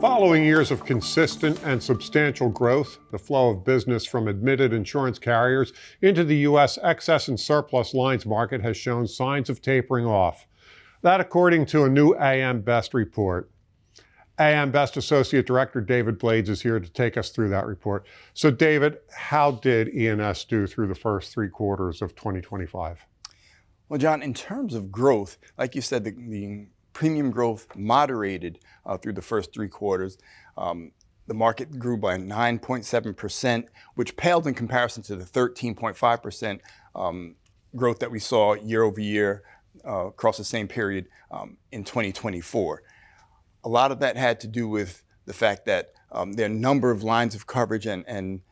Following years of consistent and substantial growth, the flow of business from admitted insurance carriers into the U.S. excess and surplus lines market has shown signs of tapering off. That according to a new AM Best report. AM Best Associate Director David Blades is here to take us through that report. So David, how did E&S do through the first 3 quarters of 2025? Well, John, in terms of growth, like you said, the premium growth moderated through the first 3 quarters. The market grew by 9.7%, which paled in comparison to the 13.5% growth that we saw year over year across the same period in 2024. A lot of that had to do with the fact that there are a number of lines of coverage and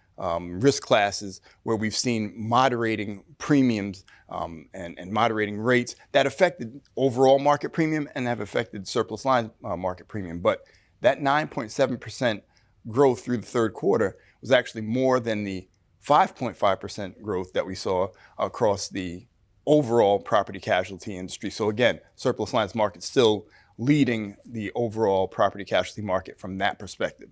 risk classes where we've seen moderating premiums and moderating rates that affected overall market premium and have affected surplus lines market premium. But that 9.7% growth through the third quarter was actually more than the 5.5% growth that we saw across the overall property casualty industry. So again, surplus lines market still leading the overall property casualty market from that perspective.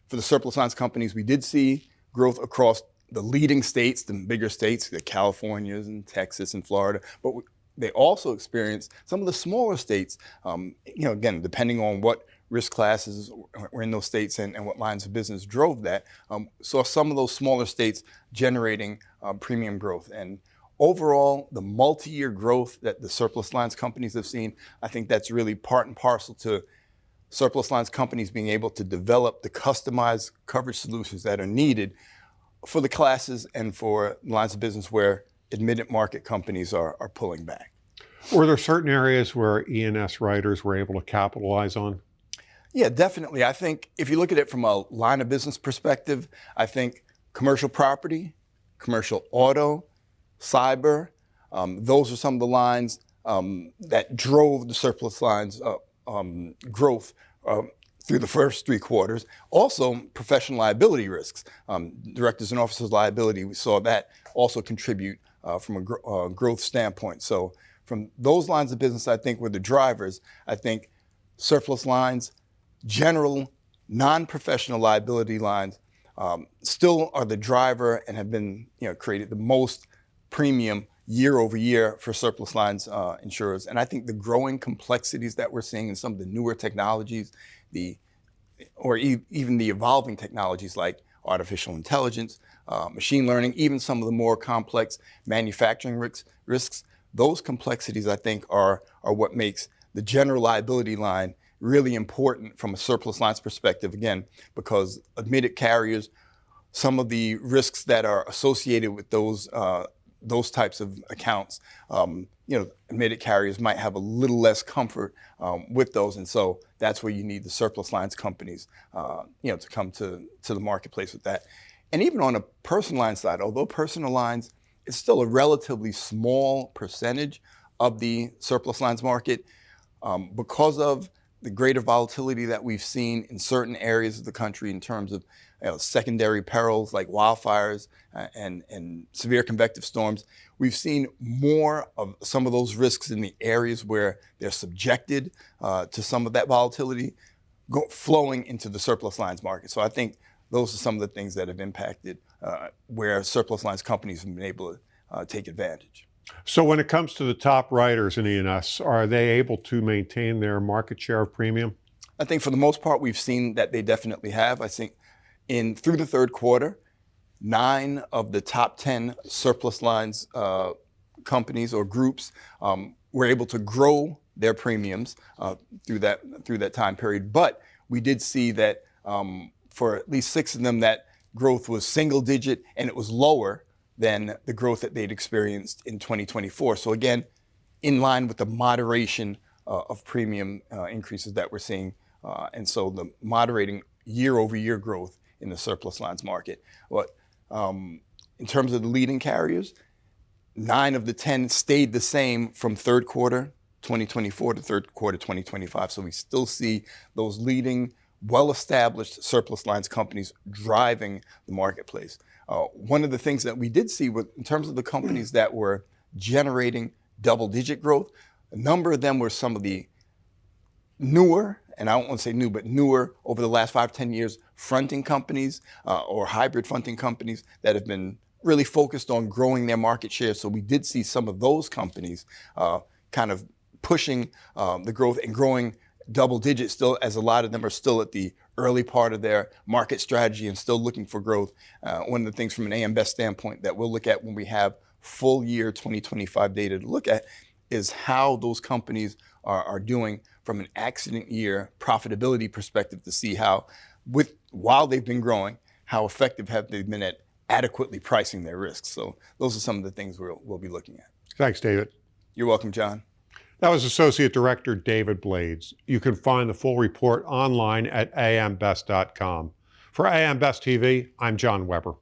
For the surplus lines companies, we did see growth across the leading states, the bigger states, the Californias and Texas and Florida, but they also experienced some of the smaller states, again, depending on what risk classes were in those states and what lines of business drove that, saw some of those smaller states generating premium growth. And overall, the multi-year growth that the surplus lines companies have seen, I think that's really part and parcel to surplus lines companies being able to develop the customized coverage solutions that are needed for the classes and for lines of business where admitted market companies are pulling back. Were there certain areas where E&S writers were able to capitalize on? Yeah, definitely. I think if you look at it from a line of business perspective, I think commercial property, commercial auto, cyber, those are some of the lines that drove the surplus lines growth through the first 3 quarters. Also, professional liability risks, directors and officers liability, we saw that also contribute from a growth standpoint. So from those lines of business, I think were the drivers. I think surplus lines, general non-professional liability lines still are the driver and have been created the most premium year over year for surplus lines insurers. And I think the growing complexities that we're seeing in some of the newer technologies, even the evolving technologies like artificial intelligence, machine learning, even some of the more complex manufacturing risks, those complexities I think are what makes the general liability line really important from a surplus lines perspective, again, because admitted carriers, some of the risks that are associated with those types of accounts, admitted carriers might have a little less comfort with those. And so that's where you need the surplus lines companies, to come to the marketplace with that. And even on a personal line side, although personal lines is still a relatively small percentage of the surplus lines market, because of the greater volatility that we've seen in certain areas of the country in terms of secondary perils like wildfires and severe convective storms, we've seen more of some of those risks in the areas where they're subjected to some of that volatility flowing into the surplus lines market. So I think those are some of the things that have impacted where surplus lines companies have been able to take advantage. So when it comes to the top writers in E&S, are they able to maintain their market share of premium? I think for the most part, we've seen that they definitely have. I think through the third quarter, 9 of the top 10 surplus lines companies or groups were able to grow their premiums through that time period. But we did see that for at least 6 of them, that growth was single digit and it was lower than the growth that they'd experienced in 2024. So again, in line with the moderation of premium increases that we're seeing. And so the moderating year over year growth in the surplus lines market. But in terms of the leading carriers, 9 of the 10 stayed the same from third quarter 2024 to third quarter 2025. So we still see those leading, well-established surplus lines companies driving the marketplace. One of the things that we did see in terms of the companies that were generating double-digit growth, a number of them were some of the newer and I don't want to say new, but newer over the last 5-10 years, fronting companies or hybrid fronting companies that have been really focused on growing their market share. So we did see some of those companies kind of pushing the growth and growing double digits still, as a lot of them are still at the early part of their market strategy and still looking for growth. One of the things from an AM Best standpoint that we'll look at when we have full year 2025 data to look at is how those companies are doing from an accident year profitability perspective, to see how, while they've been growing, how effective have they been at adequately pricing their risks. So those are some of the things we'll be looking at. Thanks, David. You're welcome, John. That was Associate Director David Blades. You can find the full report online at ambest.com. For AM Best TV, I'm John Weber.